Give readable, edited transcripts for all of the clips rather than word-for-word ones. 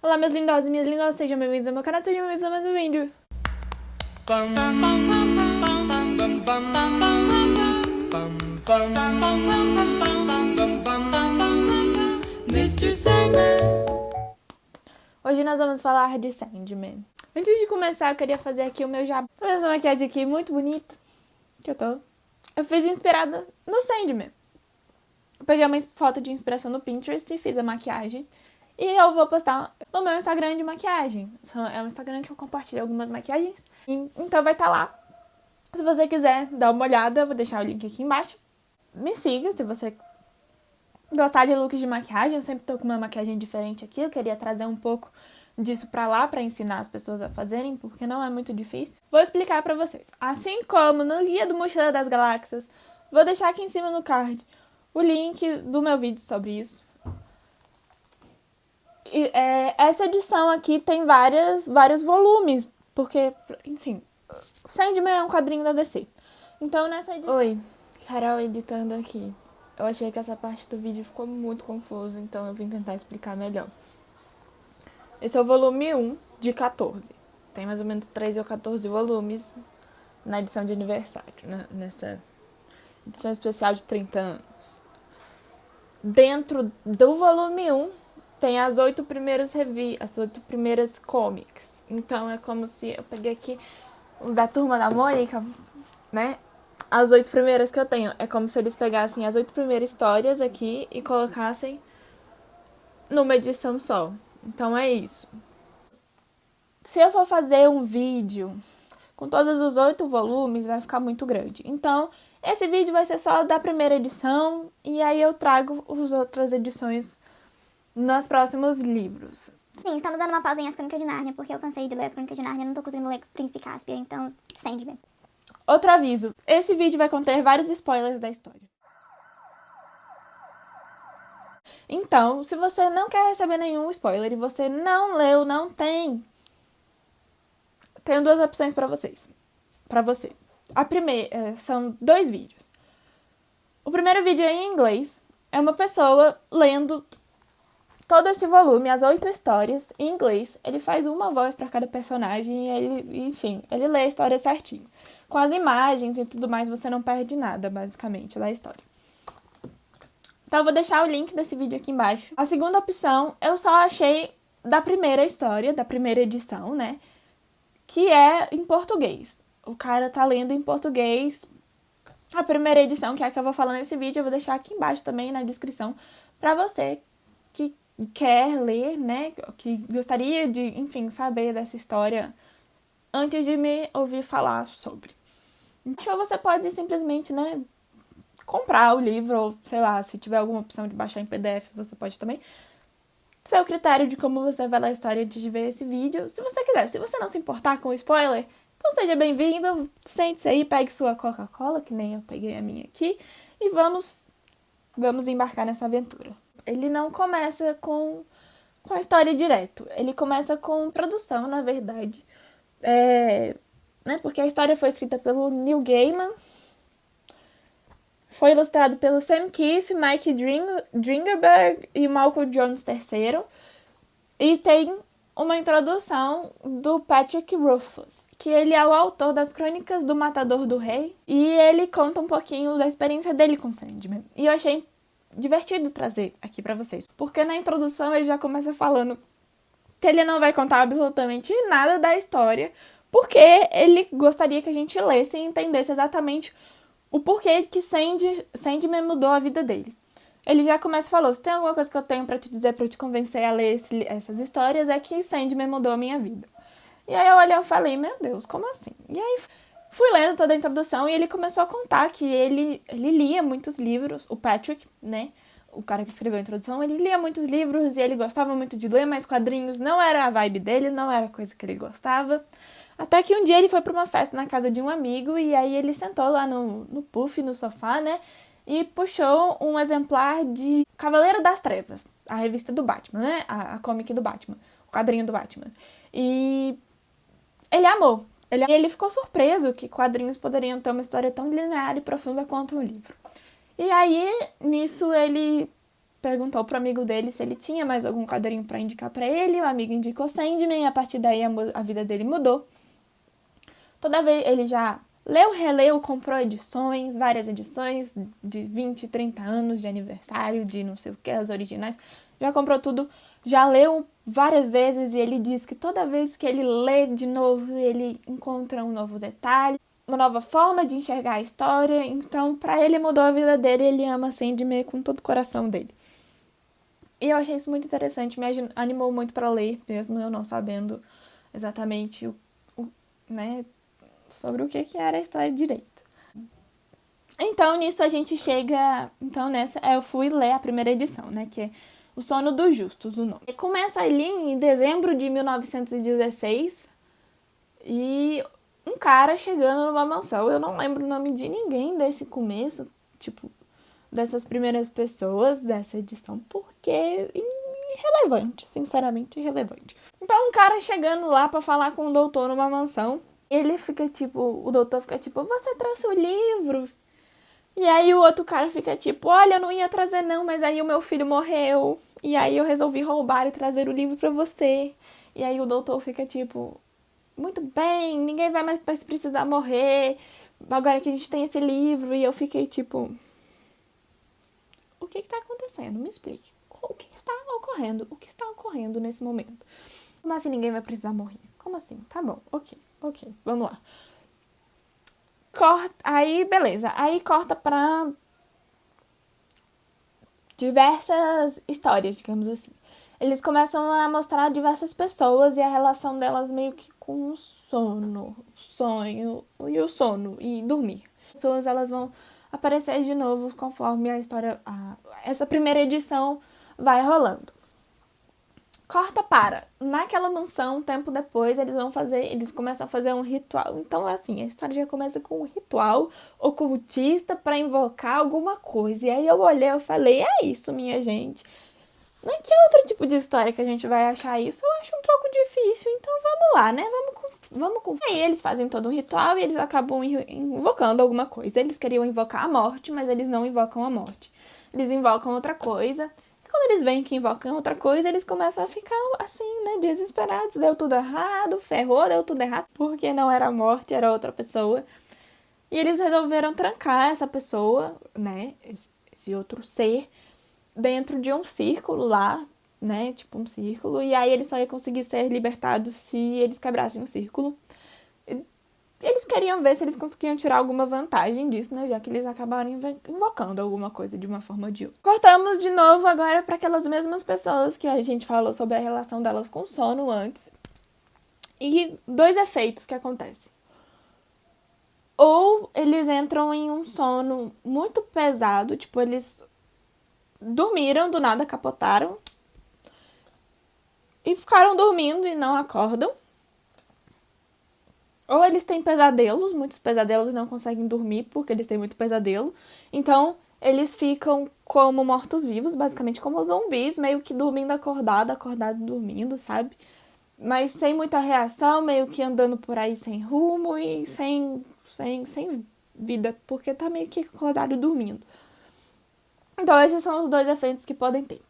Olá, meus lindosos e minhas lindosas, sejam bem-vindos ao meu canal, sejam bem-vindos ao meu vídeo. Mr. Sandman. Hoje nós vamos falar de Sandman. Antes de começar, eu queria fazer aqui o meu jabá. Tá vendo essa maquiagem aqui muito bonita? Eu fiz inspirada no Sandman. Eu peguei uma foto de inspiração no Pinterest e fiz a maquiagem. E eu vou postar no meu Instagram de maquiagem. É um Instagram que eu compartilho algumas maquiagens. Então vai estar lá. Se você quiser dar uma olhada, eu vou deixar o link aqui embaixo. Me siga se você gostar de looks de maquiagem. Eu sempre tô com uma maquiagem diferente aqui. Eu queria trazer um pouco disso pra lá, pra ensinar as pessoas a fazerem, porque não é muito difícil. Vou explicar pra vocês. Assim como no Guia do Mochileiro das Galáxias, vou deixar aqui em cima no card o link do meu vídeo sobre isso. E, essa edição aqui tem vários volumes, porque, enfim, Sandman é um quadrinho da DC. Então, nessa edição... Oi, Carol editando aqui. Eu achei que essa parte do vídeo ficou muito confusa, então eu vim tentar explicar melhor. Esse é o volume 1 de 14. Tem mais ou menos 13 ou 14 volumes na edição de aniversário, né? Nessa edição especial de 30 anos. Dentro do volume 1, tem as 8 primeiras comics. Então, é como se eu peguei aqui os da Turma da Mônica, né? As 8 primeiras que eu tenho. É como se eles pegassem as 8 primeiras histórias aqui e colocassem numa edição só. Então, é isso. Se eu for fazer um vídeo com todos os 8 volumes, vai ficar muito grande. Então, esse vídeo vai ser só da primeira edição. E aí eu trago as outras edições nos próximos livros. Sim, estamos dando uma pausa em As Crônicas de Nárnia, porque eu cansei de ler As Crônicas de Nárnia e não tô conseguindo ler Príncipe Cáspia, então Sandman. Outro aviso, esse vídeo vai conter vários spoilers da história. Então, se você não quer receber nenhum spoiler e você não leu, não tem... Tenho 2 opções pra vocês. Pra você. A primeira, são 2 vídeos. O primeiro vídeo é em inglês. É uma pessoa lendo todo esse volume, as 8 histórias, em inglês. Ele faz uma voz pra cada personagem e ele lê a história certinho. Com as imagens e tudo mais, você não perde nada, basicamente, da história. Então, eu vou deixar o link desse vídeo aqui embaixo. A segunda opção, eu só achei da primeira história, da primeira edição, né? Que é em português. O cara tá lendo em português. A primeira edição, que é a que eu vou falar nesse vídeo, eu vou deixar aqui embaixo também na descrição pra você que quer ler, né? Que gostaria de, enfim, saber dessa história antes de me ouvir falar sobre. Então, você pode simplesmente, né, comprar o livro, ou sei lá, se tiver alguma opção de baixar em PDF, você pode também. Seu critério de como você vai ler a história antes de ver esse vídeo, se você quiser. Se você não se importar com o spoiler, então seja bem-vindo, sente-se aí, pegue sua Coca-Cola, que nem eu peguei a minha aqui, e vamos embarcar nessa aventura. Ele não começa com a história direto, ele começa com introdução, na verdade. Né, porque a história foi escrita pelo Neil Gaiman, foi ilustrado pelo Sam Kieth, Mike Dringenberg e Malcolm Jones III. E tem uma introdução do Patrick Rothfuss, que ele é o autor das Crônicas do Matador do Rei. E ele conta um pouquinho da experiência dele com Sandman. E eu achei divertido trazer aqui pra vocês. Porque na introdução ele já começa falando que ele não vai contar absolutamente nada da história, porque ele gostaria que a gente lesse e entendesse exatamente o porquê que Sandman mudou a vida dele. Ele já começa falando, se tem alguma coisa que eu tenho pra te dizer, pra te convencer a ler essas histórias, é que Sandman mudou a minha vida. E aí eu olhei e falei, meu Deus, como assim? E aí fui lendo toda a introdução e ele começou a contar que ele lia muitos livros, o Patrick, né, o cara que escreveu a introdução, ele lia muitos livros e ele gostava muito de ler, mas quadrinhos não era a vibe dele, não era a coisa que ele gostava. Até que um dia ele foi pra uma festa na casa de um amigo e aí ele sentou lá no puff, no sofá, né? E puxou um exemplar de Cavaleiro das Trevas, a revista do Batman, né? A comic do Batman, o quadrinho do Batman. E ele amou. Ele ficou surpreso que quadrinhos poderiam ter uma história tão linear e profunda quanto um livro. E aí, nisso, ele perguntou pro amigo dele se ele tinha mais algum quadrinho para indicar para ele. O amigo indicou Sandman e a partir daí a vida dele mudou. Toda vez ele já leu, releu, comprou edições, várias edições de 20, 30 anos de aniversário, de não sei o que, as originais. Já comprou tudo, já leu várias vezes e ele diz que toda vez que ele lê de novo, ele encontra um novo detalhe, uma nova forma de enxergar a história. Então, pra ele mudou a vida dele, ele ama Sandman com todo o coração dele. E eu achei isso muito interessante, me animou muito pra ler, mesmo eu não sabendo exatamente né, sobre o que era a história direito. Então, nisso a gente chega... Então, nessa, eu fui ler a primeira edição, né, que é O Sono dos Justos, o nome. E começa ali em dezembro de 1916 e um cara chegando numa mansão. Eu não lembro o nome de ninguém desse começo, tipo, dessas primeiras pessoas dessa edição, porque é irrelevante, sinceramente irrelevante. Então, um cara chegando lá pra falar com o doutor numa mansão, ele fica tipo, o doutor fica tipo, você trouxe o livro? E aí o outro cara fica tipo, olha, eu não ia trazer não, mas aí o meu filho morreu, e aí eu resolvi roubar e trazer o livro pra você. E aí o doutor fica tipo, muito bem, ninguém vai mais precisar morrer, agora que a gente tem esse livro. E eu fiquei tipo, o que tá acontecendo? Me explique. O que está ocorrendo? O que está ocorrendo nesse momento? Como assim ninguém vai precisar morrer? Como assim? Tá bom, ok, vamos lá. Aí, beleza. Aí corta pra diversas histórias, digamos assim. Eles começam a mostrar diversas pessoas e a relação delas meio que com o sono, sonho e o sono e dormir. As pessoas, elas vão aparecer de novo conforme a história, essa primeira edição vai rolando. Corta para. Naquela mansão, um tempo depois, eles começam a fazer um ritual. Então, assim, a história já começa com um ritual ocultista para invocar alguma coisa. E aí eu olhei e falei, é isso, minha gente. Mas que outro tipo de história que a gente vai achar isso? Eu acho um pouco difícil, então vamos lá, né? Vamos com... Aí eles fazem todo um ritual e eles acabam invocando alguma coisa. Eles queriam invocar a morte, mas eles não invocam a morte. Eles invocam outra coisa. Quando eles veem que invocam outra coisa, eles começam a ficar assim, né, desesperados. Deu tudo errado, ferrou, deu tudo errado, porque não era a morte, era outra pessoa. E eles resolveram trancar essa pessoa, né, esse outro ser, dentro de um círculo lá, né, tipo um círculo. E aí eles só iam conseguir ser libertados se eles quebrassem o círculo. Eles queriam ver se eles conseguiam tirar alguma vantagem disso, né? Já que eles acabaram invocando alguma coisa de uma forma ou de outra. Cortamos de novo agora para aquelas mesmas pessoas que a gente falou sobre a relação delas com o sono antes. E dois efeitos que acontecem. Ou eles entram em um sono muito pesado, tipo, eles dormiram, do nada capotaram. E ficaram dormindo e não acordam. Ou eles têm pesadelos, muitos pesadelos não conseguem dormir porque eles têm muito pesadelo. Então, eles ficam como mortos-vivos, basicamente como zumbis, meio que dormindo acordado dormindo, sabe? Mas sem muita reação, meio que andando por aí sem rumo e sem vida, porque tá meio que acordado dormindo. Então, esses são os dois efeitos que podem ter.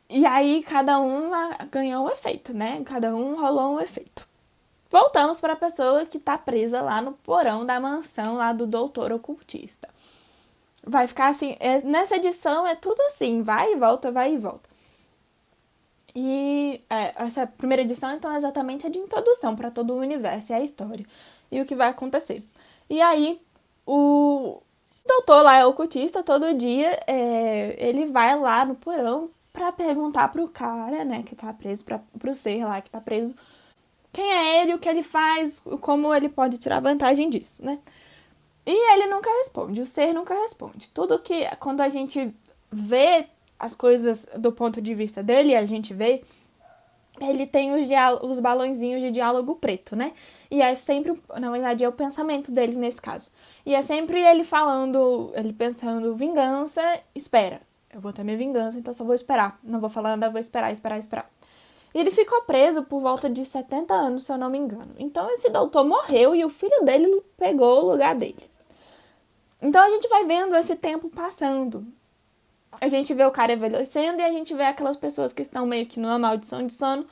E aí, cada um ganhou um efeito, né? Cada um rolou um efeito. Voltamos para a pessoa que tá presa lá no porão da mansão lá do doutor ocultista. Vai ficar assim, nessa edição é tudo assim, vai e volta, vai e volta. E essa primeira edição, então, é exatamente a de introdução para todo o universo e a história. E o que vai acontecer. E aí, o doutor lá é ocultista, todo dia ele vai lá no porão para perguntar pro cara, né, que tá preso, pro ser lá que tá preso, quem é ele, o que ele faz, como ele pode tirar vantagem disso, né? E ele nunca responde, o ser nunca responde. Tudo que, quando a gente vê as coisas do ponto de vista dele, a gente vê, ele tem os balãozinhos de diálogo preto, né? E é sempre, na verdade, é o pensamento dele nesse caso. E é sempre ele falando, ele pensando, vingança, espera. Eu vou ter minha vingança, então só vou esperar. Não vou falar nada, vou esperar. E ele ficou preso por volta de 70 anos, se eu não me engano. Então esse doutor morreu e o filho dele pegou o lugar dele. Então a gente vai vendo esse tempo passando. A gente vê o cara envelhecendo e a gente vê aquelas pessoas que estão meio que numa maldição de sono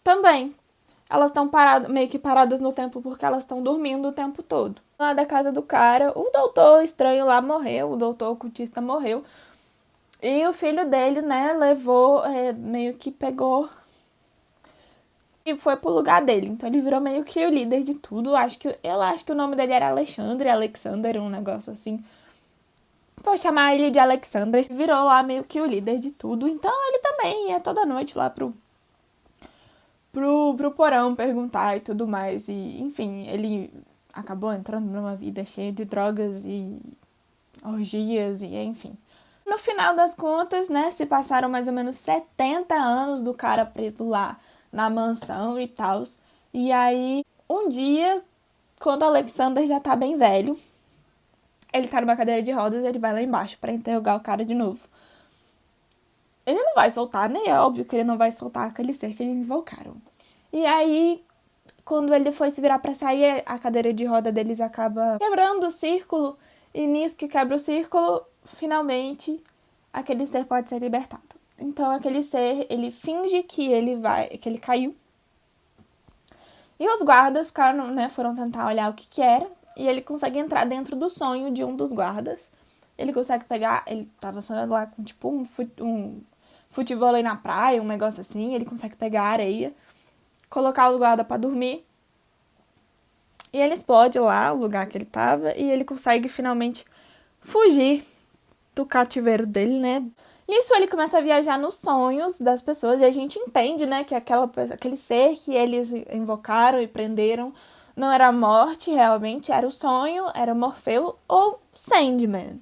também. Elas estão meio que paradas no tempo porque elas estão dormindo o tempo todo. Lá da casa do cara, o doutor estranho lá morreu, o doutor ocultista morreu. E o filho dele, né, levou, meio que pegou e foi pro lugar dele. Então ele virou meio que o líder de tudo. Eu acho que o nome dele era Alexander, um negócio assim. Vou chamar ele de Alexander. Virou lá meio que o líder de tudo. Então ele também ia toda noite lá pro porão perguntar e tudo mais. E, enfim, ele acabou entrando numa vida cheia de drogas e orgias e, enfim. No final das contas, né, se passaram mais ou menos 70 anos do cara preso lá na mansão e tal. E aí, um dia, quando o Alexander já tá bem velho, ele tá numa cadeira de rodas e ele vai lá embaixo pra interrogar o cara de novo. Ele não vai soltar, né? É óbvio que ele não vai soltar aquele ser que eles invocaram. E aí, quando ele foi se virar pra sair, a cadeira de roda deles acaba quebrando o círculo. E nisso que quebra o círculo, finalmente, aquele ser pode ser libertado. Então, aquele ser, ele finge que ele caiu. E os guardas ficaram, né, foram tentar olhar o que era. E ele consegue entrar dentro do sonho de um dos guardas. Ele consegue pegar, ele tava sonhando lá com, tipo, um futevôlei na praia, um negócio assim. Ele consegue pegar a areia, colocar o guarda pra dormir. E ele explode lá, o lugar que ele tava. E ele consegue, finalmente, fugir do cativeiro dele, né? Nisso ele começa a viajar nos sonhos das pessoas e a gente entende, né, que aquele ser que eles invocaram e prenderam não era a morte realmente, era o sonho, era Morfeu ou Sandman.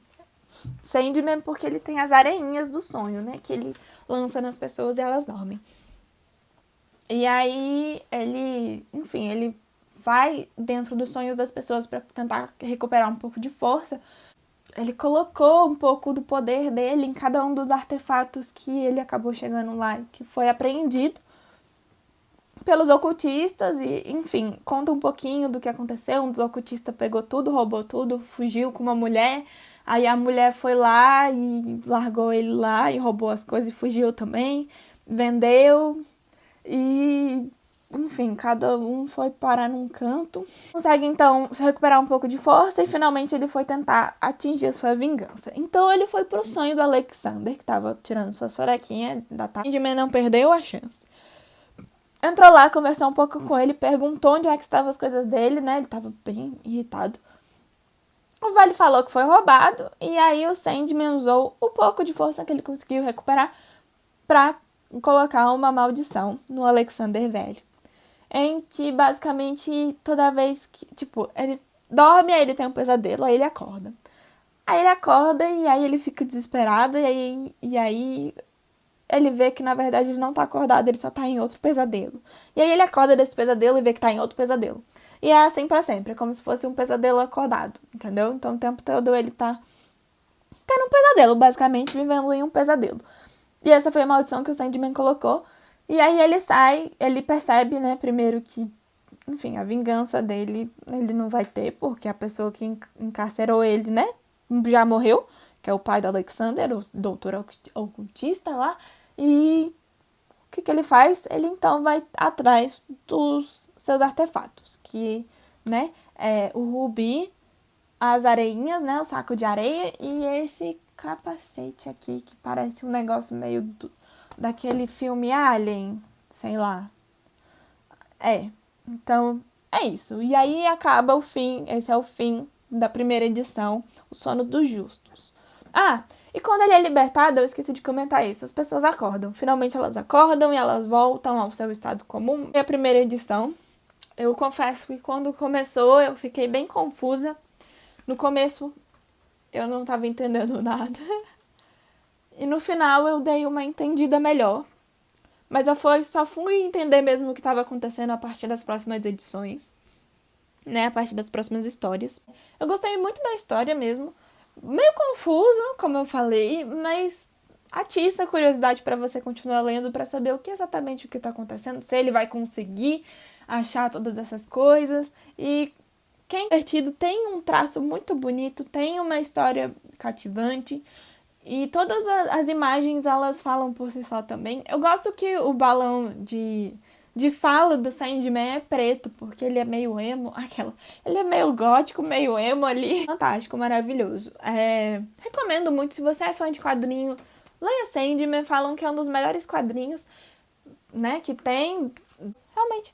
Sandman porque ele tem as areinhas do sonho, né, que ele lança nas pessoas e elas dormem. E aí ele vai dentro dos sonhos das pessoas para tentar recuperar um pouco de força. Ele colocou um pouco do poder dele em cada um dos artefatos que ele acabou chegando lá, que foi apreendido pelos ocultistas e, enfim, conta um pouquinho do que aconteceu. Um dos ocultistas pegou tudo, roubou tudo, fugiu com uma mulher. Aí a mulher foi lá e largou ele lá e roubou as coisas e fugiu também. Vendeu e... Enfim, cada um foi parar num canto. Consegue, então, se recuperar um pouco de força e, finalmente, ele foi tentar atingir a sua vingança. Então, ele foi pro sonho do Alexander, que tava tirando sua sorequinha da tarde. Sandman não perdeu a chance. Entrou lá, conversou um pouco com ele, perguntou onde é que estavam as coisas dele, né? Ele tava bem irritado. O Vale falou que foi roubado, e aí o Sandman usou o pouco de força que ele conseguiu recuperar pra colocar uma maldição no Alexander velho. Em que, basicamente, toda vez que, tipo, ele dorme, aí ele tem um pesadelo, aí ele acorda. Aí ele acorda e aí ele fica desesperado e aí ele vê que, na verdade, ele não tá acordado, ele só tá em outro pesadelo. E aí ele acorda desse pesadelo e vê que tá em outro pesadelo. E é assim pra sempre, é como se fosse um pesadelo acordado, entendeu? Então o tempo todo ele tá tendo um pesadelo, basicamente, vivendo em um pesadelo. E essa foi a maldição que o Sandman colocou. E aí ele sai, ele percebe, né, primeiro que, enfim, a vingança dele ele não vai ter, porque a pessoa que encarcerou ele, né, já morreu, que é o pai do Alexander, o doutor ocultista lá. E o que ele faz? Ele então vai atrás dos seus artefatos, que, né, é o rubi, as areinhas, né, o saco de areia e esse capacete aqui, que parece um negócio meio daquele filme Alien, sei lá. Então, é isso. E aí acaba o fim, esse é o fim da primeira edição, O Sono dos Justos. Ah, e quando ele é libertado, eu esqueci de comentar isso, as pessoas acordam. Finalmente elas acordam e elas voltam ao seu estado comum. E a primeira edição, eu confesso que quando começou eu fiquei bem confusa. No começo eu não estava entendendo nada. E no final eu dei uma entendida melhor. Mas eu só fui entender mesmo o que estava acontecendo a partir das próximas edições. Né? A partir das próximas histórias. Eu gostei muito da história mesmo. Meio confusa, como eu falei, mas atiça a curiosidade para você continuar lendo, para saber o que exatamente o que está acontecendo, se ele vai conseguir achar todas essas coisas. E quem é divertido, tem um traço muito bonito, tem uma história cativante. E todas as imagens, elas falam por si só também. Eu gosto que o balão de fala do Sandman é preto, porque ele é meio emo, ele é meio gótico, meio emo ali. Fantástico, maravilhoso. Recomendo muito, se você é fã de quadrinho, leia Sandman, falam que é um dos melhores quadrinhos, né, que tem. Realmente,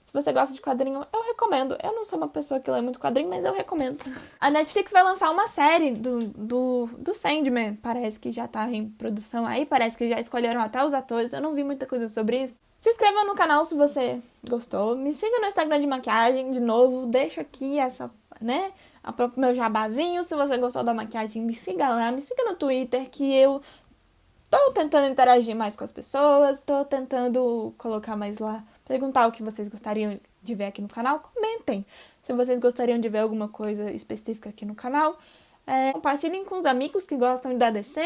se você gosta de quadrinho, eu recomendo. Eu não sou uma pessoa que lê muito quadrinho, mas eu recomendo. A Netflix vai lançar uma série do Sandman. Parece que já tá em produção aí, parece que já escolheram até os atores. Eu não vi muita coisa sobre isso. Se inscreva no canal se você gostou. Me siga no Instagram de maquiagem, de novo. Deixo aqui meu jabazinho. Se você gostou da maquiagem, me siga lá. Me siga no Twitter, que eu tô tentando interagir mais com as pessoas. Tô tentando colocar mais lá. Perguntar o que vocês gostariam de ver aqui no canal. Comentem se vocês gostariam de ver alguma coisa específica aqui no canal. Compartilhem com os amigos que gostam da DC,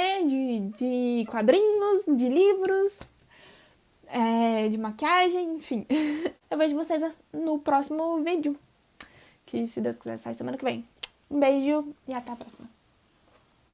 de quadrinhos, de livros. De maquiagem, enfim. Eu vejo vocês no próximo vídeo, que se Deus quiser sai semana que vem. Um beijo e até a próxima.